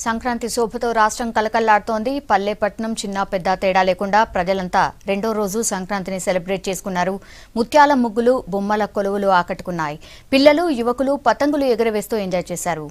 సంక్రాంతి శోభతో రాష్ట్రం కలకల్లాడుతోంది. పల్లె పట్నం చిన్న పెద్ద తేడా లేకుండా ప్రజలంతా రెండో రోజు సంక్రాంతిని సెలబ్రేట్ చేసుకున్నారు. ముత్యాల ముగ్గులు, బొమ్మల కొలువులు ఆకట్టుకున్నాయి. పిల్లలు, యువకులు పతంగులు ఎగురవేస్తూ ఎంజాయ్ చేశారు.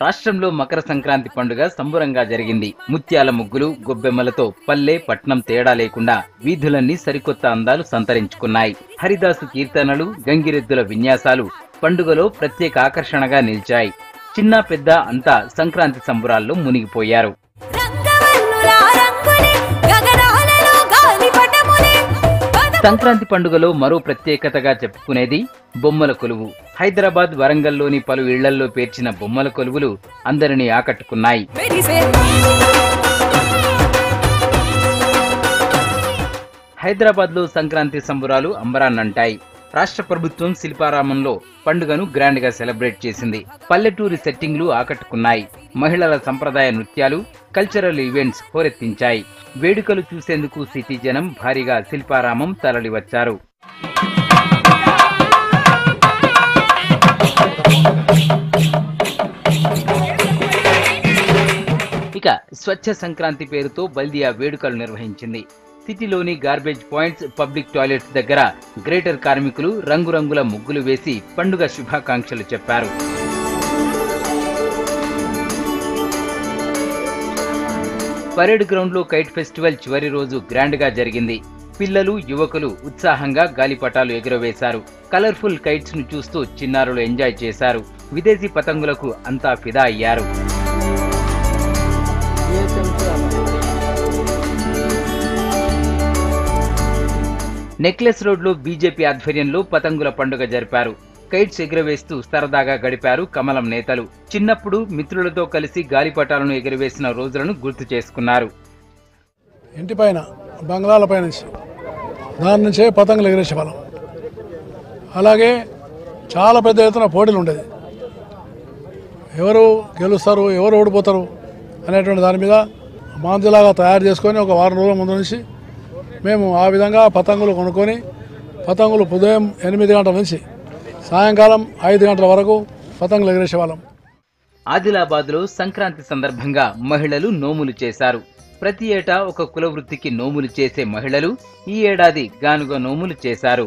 రాష్ట్రంలో మకర సంక్రాంతి పండుగ సంబురంగా జరిగింది. ముత్యాల ముగ్గులు, గొబ్బెమ్మలతో పల్లె పట్నం తేడా లేకుండా వీధులన్నీ సరికొత్త అందాలు సంతరించుకున్నాయి. హరిదాసు కీర్తనలు, గంగిరెద్దుల విన్యాసాలు పండుగలో ప్రత్యేక ఆకర్షణగా నిలిచాయి. చిన్న పెద్ద అంతా సంక్రాంతి సంబురాల్లో మునిగిపోయారు. సంక్రాంతి పండుగలో మరో ప్రత్యేకతగా చెప్పుకునేది బొమ్మల కొలువు. హైదరాబాద్, వరంగల్లోని పలు ఇళ్లల్లో పేర్చిన బొమ్మల కొలువులు అందరినీ ఆకట్టుకున్నాయి. హైదరాబాద్లో సంక్రాంతి సంబురాలు అంబరాన్నంటాయి. రాష్ట్ర ప్రభుత్వం శిల్పారామంలో పండుగను గ్రాండ్ గా సెలబ్రేట్ చేసింది. పల్లెటూరి సెట్టింగ్లు ఆకట్టుకున్నాయి. మహిళల సంప్రదాయ నృత్యాలు, కల్చరల్ ఈవెంట్స్ హోరెత్తించాయి. వేడుకలు చూసేందుకు సిటీ జనం భారీగా శిల్పారామం తరలివచ్చారు. ఇక స్వచ్ఛ సంక్రాంతి పేరుతో బల్దియా వేడుకలు నిర్వహించింది. సిటీలోని గార్బేజ్ పాయింట్స్, పబ్లిక్ టాయిలెట్స్ దగ్గర గ్రేటర్ కార్మికులు రంగురంగుల ముగ్గులు వేసి పండుగ శుభాకాంక్షలు చెప్పారు. పరేడ్ గ్రౌండ్ లో కైట్ ఫెస్టివల్ చివరి రోజు గ్రాండ్ గా జరిగింది. పిల్లలు, యువకులు ఉత్సాహంగా గాలిపటాలు ఎగురవేశారు. కలర్ఫుల్ కైట్స్ ను చూస్తూ చిన్నారులు ఎంజాయ్ చేశారు. విదేశీ పతంగులకు అంతా ఫిదా అయ్యారు. నెక్లెస్ రోడ్ లో బీజేపీ ఆధ్వర్యంలో పతంగుల పండుగ జరిపారు. కైట్స్ ఎగురవేస్తూ సరదాగా గడిపారు కమలం నేతలు. చిన్నప్పుడు మిత్రులతో కలిసి గాలిపటాలను ఎగురవేసిన రోజులను గుర్తు చేసుకున్నారు. ఇంటిపైన బంగ్లాలపై నుంచి దాని నుంచే పతంగులు ఎగిరేసేవాళ్ళం. అలాగే చాలా పెద్ద ఎత్తున పోటీలు ఉండేది. ఎవరు గెలుస్తారు, ఎవరు ఓడిపోతారు అనేటువంటి దాని మీద మాంజలాగా తయారు చేసుకొని ఒక వారం రోజుల ముందు నుంచి మేము ఆ విధంగా పతంగులు కొనుక్కొని పతంగులు ఉదయం 8 గంటల నుంచి సాయంకాలం 5 గంటల వరకు పతంగులు ఎగిరేసేవాళ్ళం. ఆదిలాబాద్లో సంక్రాంతి సందర్భంగా మహిళలు నోములు చేశారు. ప్రతి ఏటా ఒక కుల వృత్తికి నోములు చేసే మహిళలు ఈ ఏడాది గానుగ నోములు చేశారు.